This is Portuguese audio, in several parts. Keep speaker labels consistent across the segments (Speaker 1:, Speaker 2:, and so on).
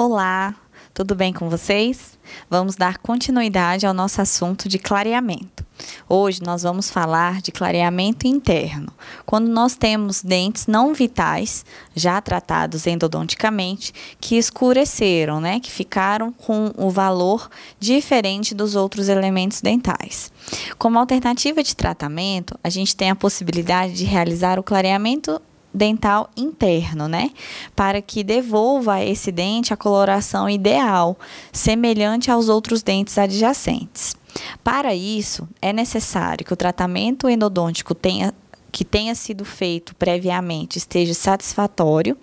Speaker 1: Olá, tudo bem com vocês? Vamos dar continuidade ao nosso assunto de clareamento. Hoje nós vamos falar de clareamento interno, quando nós temos dentes não vitais, já tratados endodonticamente, que escureceram, que ficaram com o valor diferente dos outros elementos dentais. Como alternativa de tratamento, a gente tem a possibilidade de realizar o clareamento dental interno, para que devolva a esse dente a coloração ideal, semelhante aos outros dentes adjacentes. Para isso, é necessário que o tratamento endodôntico que tenha sido feito previamente esteja satisfatório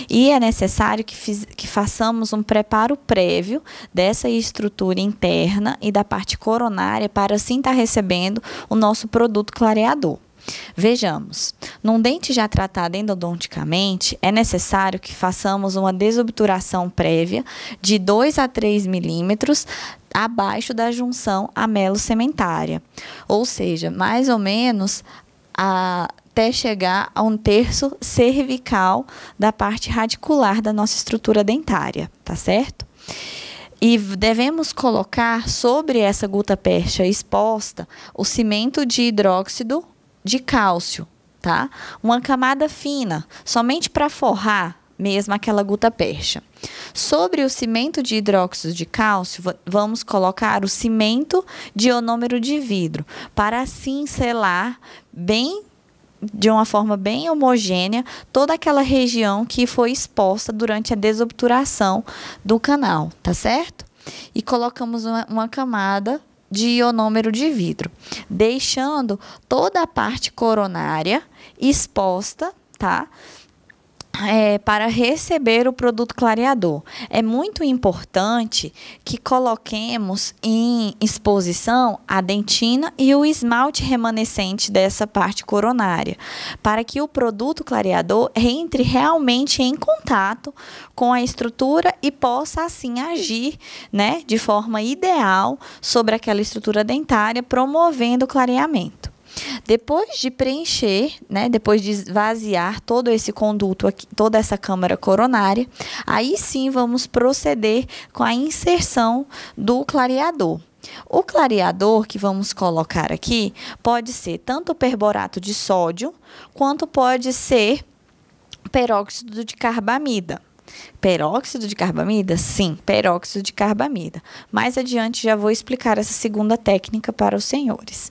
Speaker 1: e é necessário que façamos um preparo prévio dessa estrutura interna e da parte coronária para assim estar recebendo o nosso produto clareador. Vejamos, num dente já tratado endodonticamente, é necessário que façamos uma desobturação prévia de 2 a 3 milímetros abaixo da junção amelo-sementária, ou seja, mais ou menos até chegar a 1/3 cervical da parte radicular da nossa estrutura dentária, tá certo? E devemos colocar sobre essa gutta-percha exposta o cimento de hidróxido de cálcio, tá? Uma camada fina, somente para forrar mesmo aquela gutta-percha. Sobre o cimento de hidróxido de cálcio, vamos colocar o cimento de ionômero de vidro, para assim selar de uma forma bem homogênea toda aquela região que foi exposta durante a desobturação do canal, tá certo? E colocamos uma camada de ionômero de vidro, deixando toda a parte coronária exposta, tá? Para receber o produto clareador. É muito importante que coloquemos em exposição a dentina e o esmalte remanescente dessa parte coronária, para que o produto clareador entre realmente em contato com a estrutura e possa assim agir, de forma ideal sobre aquela estrutura dentária, promovendo o clareamento. Depois de preencher, depois de esvaziar todo esse conduto aqui, toda essa câmara coronária, aí sim vamos proceder com a inserção do clareador. O clareador que vamos colocar aqui pode ser tanto perborato de sódio, quanto pode ser peróxido de carbamida. Peróxido de carbamida? Sim, peróxido de carbamida. Mais adiante já vou explicar essa segunda técnica para os senhores.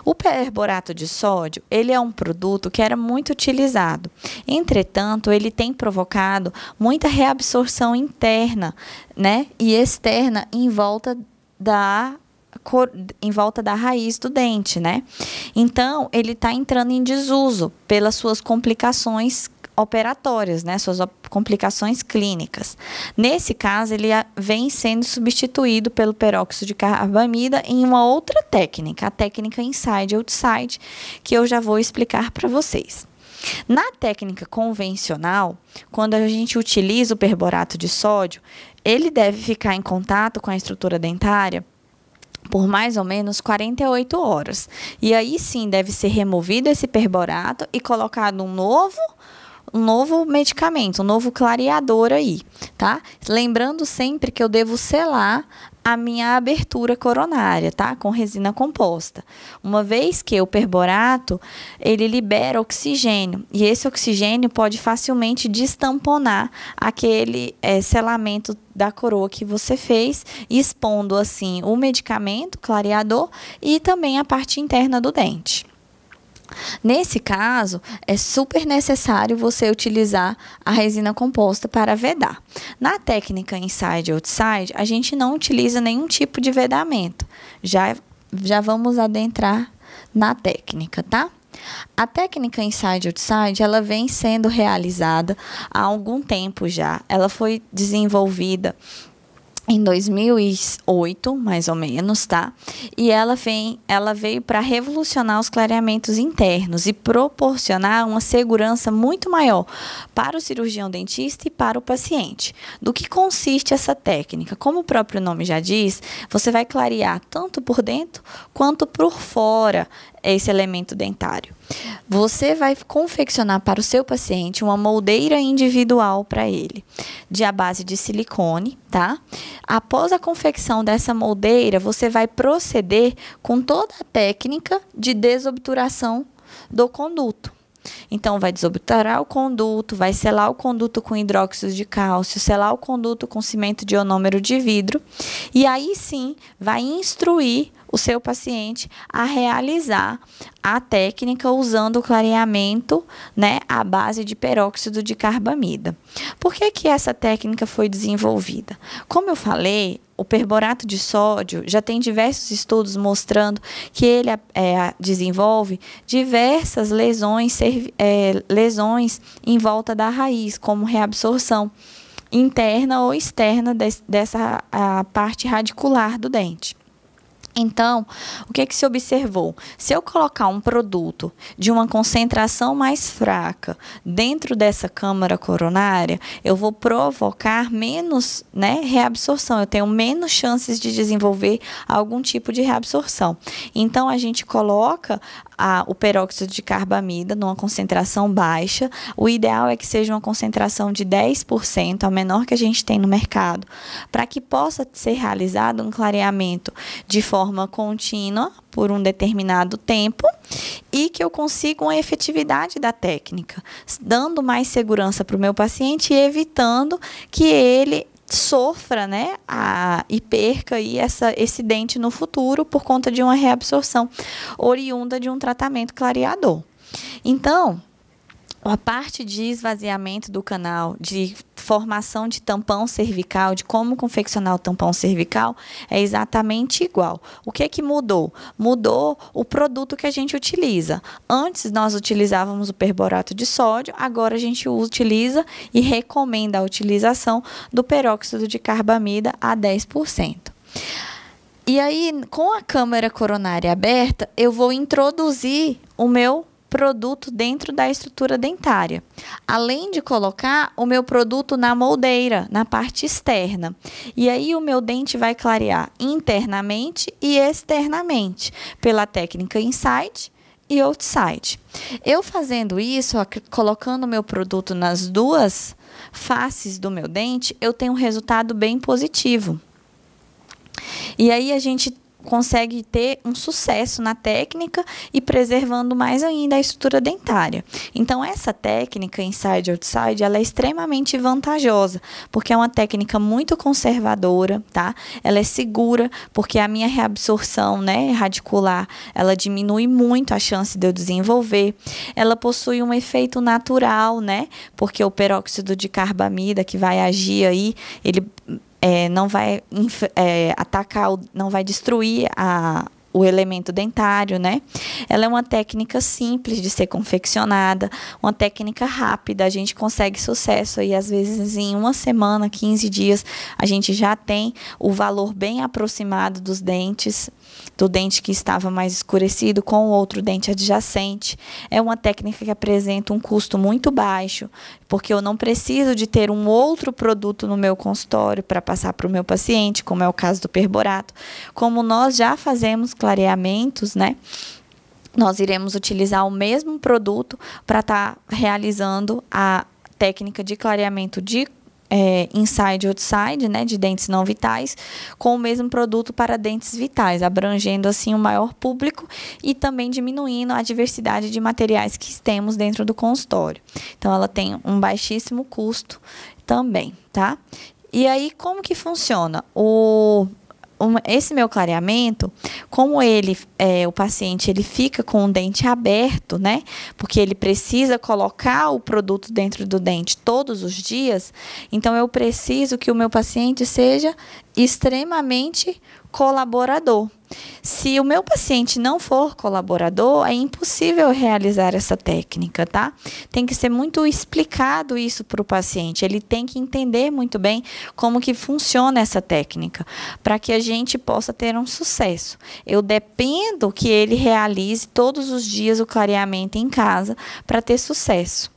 Speaker 1: O perborato de sódio, ele é um produto que era muito utilizado. Entretanto, ele tem provocado muita reabsorção interna, e externa em volta da raiz do dente, Então, ele está entrando em desuso pelas suas complicações operatórias, suas complicações clínicas. Nesse caso, ele vem sendo substituído pelo peróxido de carbamida em uma outra técnica, a técnica inside-outside, que eu já vou explicar para vocês. Na técnica convencional, quando a gente utiliza o perborato de sódio, ele deve ficar em contato com a estrutura dentária por mais ou menos 48 horas. E aí sim deve ser removido esse perborato e colocado um novo medicamento, um novo clareador aí, tá? Lembrando sempre que eu devo selar a minha abertura coronária, tá? Com resina composta. Uma vez que o perborato, ele libera oxigênio, e esse oxigênio pode facilmente destamponar aquele selamento da coroa que você fez, expondo assim o medicamento clareador e também a parte interna do dente. Nesse caso, é super necessário você utilizar a resina composta para vedar. Na técnica inside-outside, a gente não utiliza nenhum tipo de vedamento. Já vamos adentrar na técnica, tá? A técnica inside-outside, ela vem sendo realizada há algum tempo já. Ela foi desenvolvida em 2008, mais ou menos, tá? E ela veio para revolucionar os clareamentos internos e proporcionar uma segurança muito maior para o cirurgião dentista e para o paciente. Do que consiste essa técnica? Como o próprio nome já diz, você vai clarear tanto por dentro quanto por fora esse elemento dentário? Você vai confeccionar para o seu paciente uma moldeira individual para ele, à base de silicone, tá? Após a confecção dessa moldeira, você vai proceder com toda a técnica de desobturação do conduto. Então, vai desobturar o conduto, vai selar o conduto com hidróxido de cálcio, selar o conduto com cimento de ionômero de vidro, e aí sim vai instruir o seu paciente a realizar a técnica usando o clareamento, né, à base de peróxido de carbamida. Por que que essa técnica foi desenvolvida? Como eu falei, o perborato de sódio já tem diversos estudos mostrando que ele desenvolve diversas lesões em volta da raiz, como reabsorção interna ou externa dessa parte radicular do dente. Então, o que se observou? Se eu colocar um produto de uma concentração mais fraca dentro dessa câmara coronária, eu vou provocar menos, né, reabsorção. Eu tenho menos chances de desenvolver algum tipo de reabsorção. Então, a gente coloca o peróxido de carbamida numa concentração baixa. O ideal é que seja uma concentração de 10%, a menor que a gente tem no mercado, para que possa ser realizado um clareamento de forma contínua por um determinado tempo e que eu consiga uma efetividade da técnica, dando mais segurança para o meu paciente e evitando que ele sofra, né, e perca aí esse dente no futuro por conta de uma reabsorção oriunda de um tratamento clareador. Então, a parte de esvaziamento do canal, de formação de tampão cervical, de como confeccionar o tampão cervical, é exatamente igual. O que mudou? Mudou o produto que a gente utiliza. Antes nós utilizávamos o perborato de sódio, agora a gente utiliza e recomenda a utilização do peróxido de carbamida a 10%. E aí, com a câmara coronária aberta, eu vou introduzir o meu produto dentro da estrutura dentária, além de colocar o meu produto na moldeira, na parte externa. E aí o meu dente vai clarear internamente e externamente, pela técnica inside e outside. Eu fazendo isso, colocando o meu produto nas duas faces do meu dente, eu tenho um resultado bem positivo. E aí a gente consegue ter um sucesso na técnica e preservando mais ainda a estrutura dentária. Então, essa técnica inside outside, ela é extremamente vantajosa, porque é uma técnica muito conservadora, tá? Ela é segura, porque a minha reabsorção, né, radicular, ela diminui muito a chance de eu desenvolver. Ela possui um efeito natural, né? Porque o peróxido de carbamida que vai agir aí, ele não vai atacar, não vai destruir o elemento dentário, né? Ela é uma técnica simples de ser confeccionada, uma técnica rápida, a gente consegue sucesso aí, às vezes em uma semana, 15 dias, a gente já tem o valor bem aproximado dos dentes, do dente que estava mais escurecido com o outro dente adjacente. É uma técnica que apresenta um custo muito baixo, porque eu não preciso de ter um outro produto no meu consultório para passar para o meu paciente, como é o caso do perborato. Como nós já fazemos clareamentos, né? Nós iremos utilizar o mesmo produto para estar realizando a técnica de clareamento de inside outside, né, de dentes não vitais, com o mesmo produto para dentes vitais, abrangendo assim o maior público e também diminuindo a diversidade de materiais que temos dentro do consultório. Então, ela tem um baixíssimo custo também, tá? E aí, como que funciona? Esse meu clareamento, como o paciente ele fica com o dente aberto, né? Porque ele precisa colocar o produto dentro do dente todos os dias, então eu preciso que o meu paciente seja extremamente colaborador. Se o meu paciente não for colaborador, é impossível realizar essa técnica, tá? Tem que ser muito explicado isso para o paciente. Ele tem que entender muito bem como que funciona essa técnica, para que a gente possa ter um sucesso. Eu dependo que ele realize todos os dias o clareamento em casa para ter sucesso.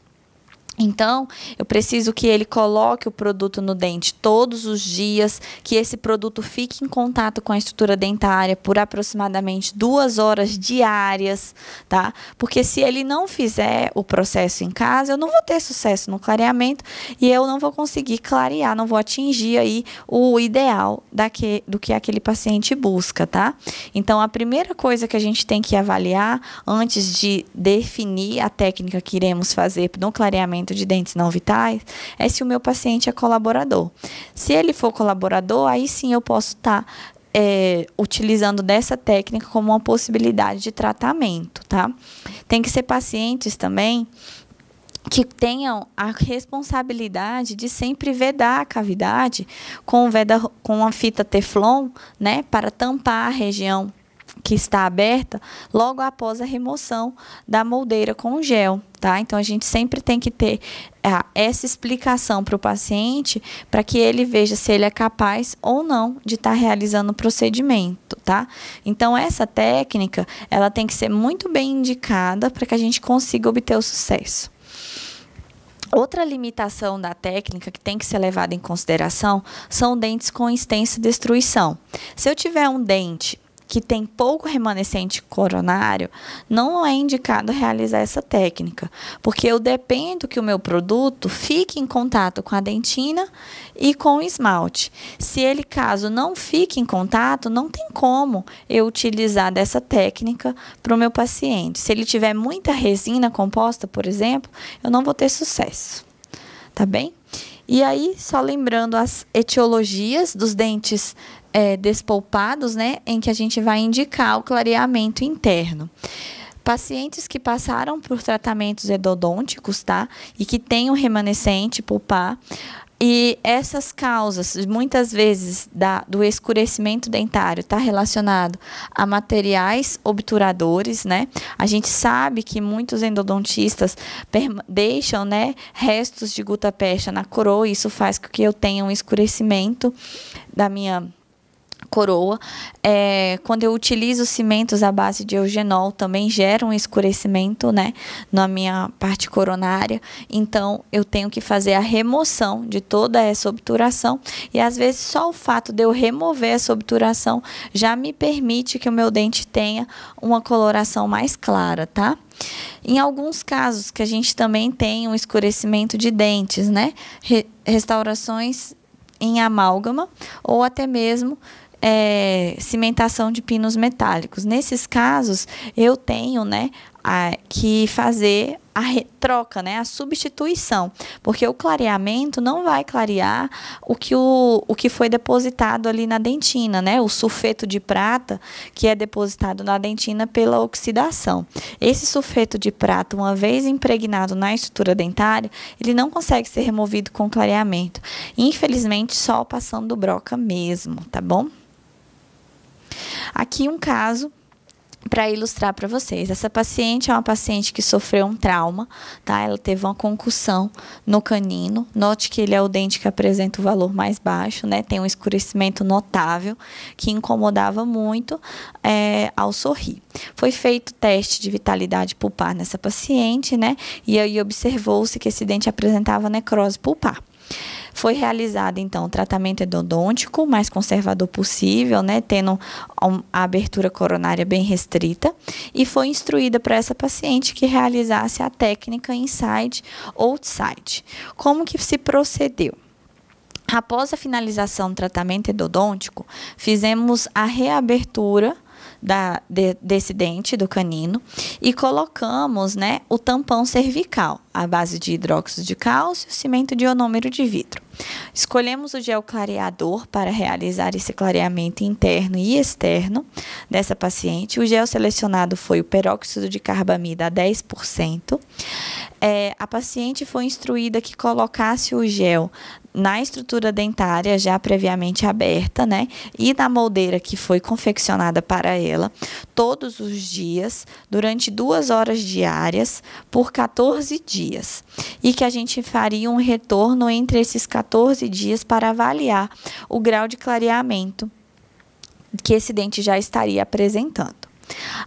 Speaker 1: Então, eu preciso que ele coloque o produto no dente todos os dias, que esse produto fique em contato com a estrutura dentária por aproximadamente 2 horas diárias, tá? Porque se ele não fizer o processo em casa, eu não vou ter sucesso no clareamento e eu não vou conseguir clarear, não vou atingir aí o ideal do que aquele paciente busca, tá? Então, a primeira coisa que a gente tem que avaliar antes de definir a técnica que iremos fazer no clareamento de dentes não vitais é se o meu paciente é colaborador. Se ele for colaborador, aí sim eu posso estar utilizando dessa técnica como uma possibilidade de tratamento, tá? Tem que ser pacientes também que tenham a responsabilidade de sempre vedar a cavidade com a fita Teflon, né, para tampar a região que está aberta logo após a remoção da moldeira com o gel, tá? Então, a gente sempre tem que ter essa explicação para o paciente para que ele veja se ele é capaz ou não de estar realizando o procedimento, tá? Então, essa técnica, ela tem que ser muito bem indicada para que a gente consiga obter o sucesso. Outra limitação da técnica que tem que ser levada em consideração são dentes com extensa destruição. Se eu tiver um dente que tem pouco remanescente coronário, não é indicado realizar essa técnica, porque eu dependo que o meu produto fique em contato com a dentina e com o esmalte. Se ele, caso não fique em contato, não tem como eu utilizar dessa técnica para o meu paciente. Se ele tiver muita resina composta, por exemplo, eu não vou ter sucesso, tá bem? E aí, só lembrando as etiologias dos dentes despolpados, né, em que a gente vai indicar o clareamento interno. Pacientes que passaram por tratamentos endodônticos, tá, e que têm um remanescente pulpar, e essas causas, muitas vezes, do escurecimento dentário está relacionado a materiais obturadores, né? A gente sabe que muitos endodontistas deixam, né, restos de gutta-percha na coroa, e isso faz com que eu tenha um escurecimento da minha coroa. Quando eu utilizo cimentos à base de eugenol, também gera um escurecimento, né, na minha parte coronária. Então, eu tenho que fazer a remoção de toda essa obturação, e às vezes só o fato de eu remover essa obturação já me permite que o meu dente tenha uma coloração mais clara, tá? Em alguns casos que a gente também tem um escurecimento de dentes, né, restaurações em amálgama ou até mesmo cimentação de pinos metálicos. Nesses casos, eu tenho, né, que fazer a troca, né, a substituição, porque o clareamento não vai clarear o que foi depositado ali na dentina, né, o sulfeto de prata que é depositado na dentina pela oxidação. Esse sulfeto de prata, uma vez impregnado na estrutura dentária, ele não consegue ser removido com clareamento. Infelizmente, só passando broca mesmo, tá bom? Aqui um caso para ilustrar para vocês. Essa paciente é uma paciente que sofreu um trauma, tá? Ela teve uma concussão no canino. Note que ele é o dente que apresenta o valor mais baixo, né? Tem um escurecimento notável que incomodava muito ao sorrir. Foi feito teste de vitalidade pulpar nessa paciente, né? E aí observou-se que esse dente apresentava necrose pulpar. Foi realizado, então, o tratamento endodôntico, o mais conservador possível, né, tendo a abertura coronária bem restrita, e foi instruída para essa paciente que realizasse a técnica inside-outside. Como que se procedeu? Após a finalização do tratamento endodôntico, fizemos a reabertura desse dente do canino e colocamos, né, o tampão cervical à base de hidróxido de cálcio, cimento de ionômero de vidro. Escolhemos o gel clareador para realizar esse clareamento interno e externo dessa paciente. O gel selecionado foi o peróxido de carbamida a 10%. A paciente foi instruída que colocasse o gel na estrutura dentária já previamente aberta, né, e na moldeira que foi confeccionada para ela, todos os dias, durante 2 horas diárias, por 14 dias. E que a gente faria um retorno entre esses 14 dias para avaliar o grau de clareamento que esse dente já estaria apresentando.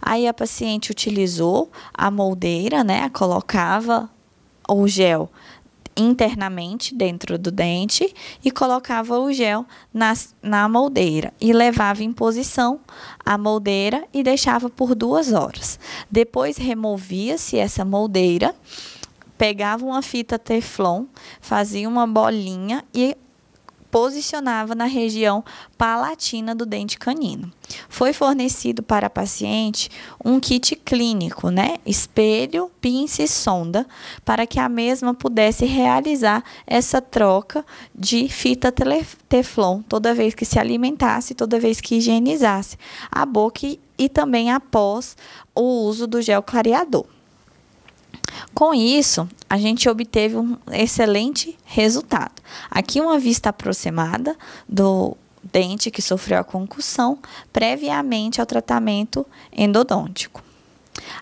Speaker 1: Aí a paciente utilizou a moldeira, né, colocava o gel internamente dentro do dente e colocava o gel na moldeira e levava em posição a moldeira e deixava por 2 horas. Depois removia-se essa moldeira, pegava uma fita teflon, fazia uma bolinha e posicionava na região palatina do dente canino. Foi fornecido para a paciente um kit clínico, né? Espelho, pinça e sonda, para que a mesma pudesse realizar essa troca de fita teflon toda vez que se alimentasse, toda vez que higienizasse a boca e também após o uso do gel clareador. Com isso, a gente obteve um excelente resultado. Aqui uma vista aproximada do dente que sofreu a concussão previamente ao tratamento endodôntico.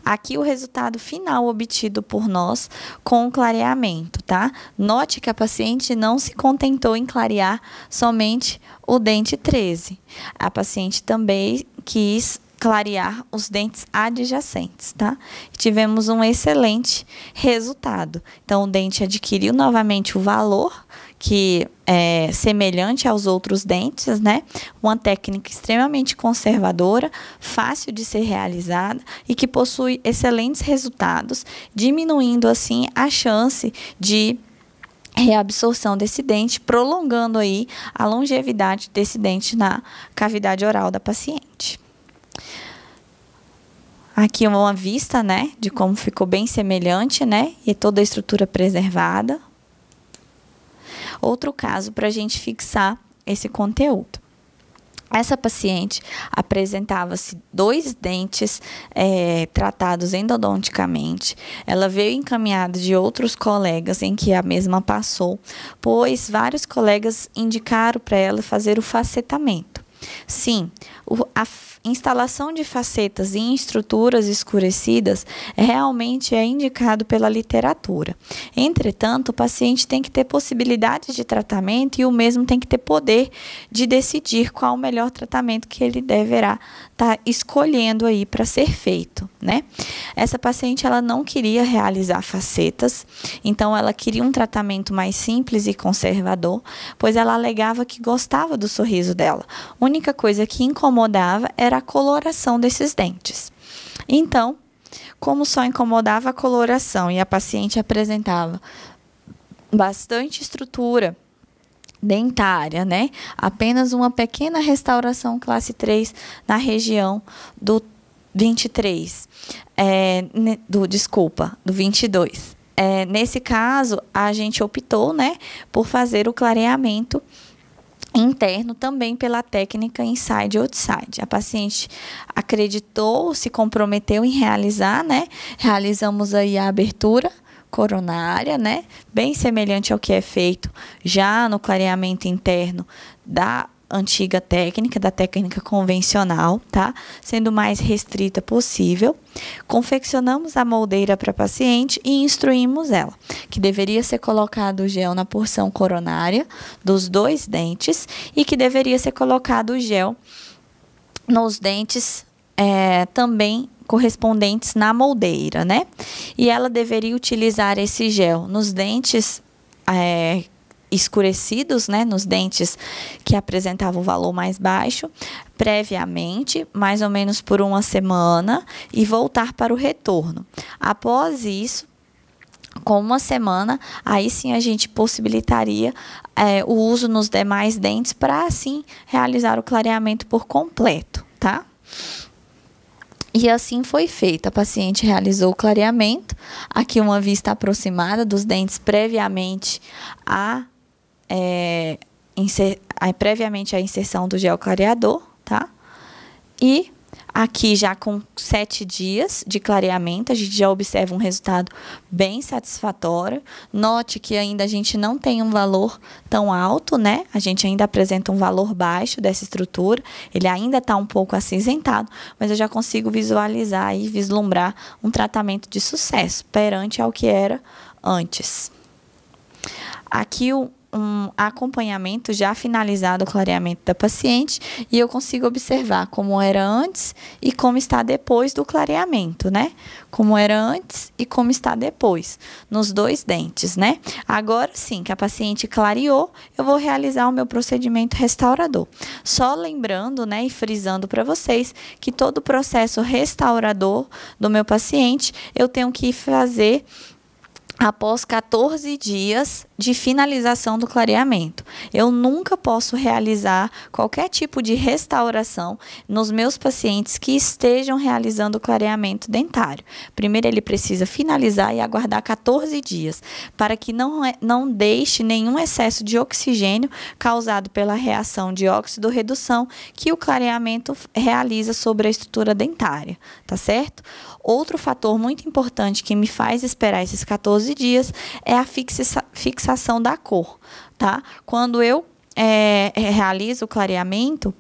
Speaker 1: Aqui o resultado final obtido por nós com o clareamento, tá? Note que a paciente não se contentou em clarear somente o dente 13. A paciente também quis clarear os dentes adjacentes, tá? Tivemos um excelente resultado. Então, o dente adquiriu novamente o valor que é semelhante aos outros dentes, né? Uma técnica extremamente conservadora, fácil de ser realizada e que possui excelentes resultados, diminuindo assim a chance de reabsorção desse dente, prolongando aí a longevidade desse dente na cavidade oral da paciente. Aqui uma vista, né, de como ficou bem semelhante, né, e toda a estrutura preservada. Outro caso para a gente fixar esse conteúdo. Essa paciente apresentava-se 2 dentes tratados endodonticamente. Ela veio encaminhada de outros colegas em que a mesma passou, pois vários colegas indicaram para ela fazer o facetamento. Sim, a instalação de facetas em estruturas escurecidas realmente é indicado pela literatura. Entretanto, o paciente tem que ter possibilidade de tratamento e o mesmo tem que ter poder de decidir qual o melhor tratamento que ele deverá estar escolhendo aí para ser feito, né? Essa paciente, ela não queria realizar facetas, então ela queria um tratamento mais simples e conservador, pois ela alegava que gostava do sorriso dela. A única coisa que incomodava era a coloração desses dentes. Então, como só incomodava a coloração e a paciente apresentava bastante estrutura dentária, né? Apenas uma pequena restauração classe 3 na região do 23, do 22. Nesse caso, a gente optou, né, por fazer o clareamento interno também pela técnica inside outside. A paciente acreditou, se comprometeu em realizar, né? Realizamos aí a abertura coronária, né? Bem semelhante ao que é feito já no clareamento interno da antiga técnica, da técnica convencional, tá? Sendo o mais restrita possível. Confeccionamos a moldeira para a paciente e instruímos ela que deveria ser colocado o gel na porção coronária dos 2 dentes e que deveria ser colocado o gel nos dentes também correspondentes na moldeira, né? E ela deveria utilizar esse gel nos dentes escurecidos, né, nos dentes que apresentavam o valor mais baixo, previamente, mais ou menos por 1 semana, e voltar para o retorno. Após isso, com 1 semana, aí sim a gente possibilitaria o uso nos demais dentes para assim realizar o clareamento por completo, tá? E assim foi feito. A paciente realizou o clareamento. Aqui uma vista aproximada dos dentes previamente previamente a inserção do gel clareador, tá? E aqui já com 7 dias de clareamento, a gente já observa um resultado bem satisfatório. Note que ainda a gente não tem um valor tão alto, né? A gente ainda apresenta um valor baixo dessa estrutura. Ele ainda está um pouco acinzentado, mas eu já consigo visualizar e vislumbrar um tratamento de sucesso perante ao que era antes. Aqui um acompanhamento já finalizado, o clareamento da paciente, e eu consigo observar como era antes e como está depois do clareamento, né? Como era antes e como está depois, nos 2 dentes, né? Agora sim, que a paciente clareou, eu vou realizar o meu procedimento restaurador. Só lembrando, né, e frisando para vocês que todo o processo restaurador do meu paciente, eu tenho que fazer após 14 dias de finalização do clareamento. Eu nunca posso realizar qualquer tipo de restauração nos meus pacientes que estejam realizando o clareamento dentário. Primeiro, ele precisa finalizar e aguardar 14 dias, para que não deixe nenhum excesso de oxigênio causado pela reação de óxido-redução que o clareamento realiza sobre a estrutura dentária, tá certo? Outro fator muito importante que me faz esperar esses 14 dias é a fixação da cor, tá? Quando eu realizo o clareamento,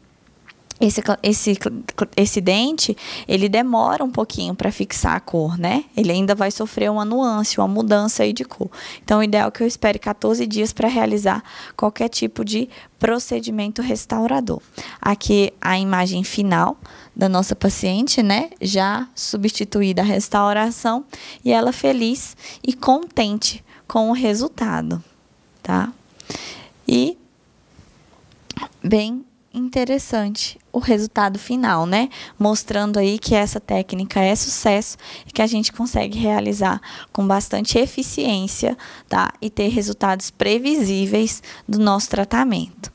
Speaker 1: esse dente, ele demora um pouquinho para fixar a cor, né? Ele ainda vai sofrer uma nuance, uma mudança aí de cor. Então, o ideal é que eu espere 14 dias para realizar qualquer tipo de procedimento restaurador. Aqui a imagem final da nossa paciente, né? Já substituída a restauração e ela feliz e contente com o resultado, tá? E bem interessante o resultado final, né? Mostrando aí que essa técnica é sucesso e que a gente consegue realizar com bastante eficiência, tá? E ter resultados previsíveis do nosso tratamento.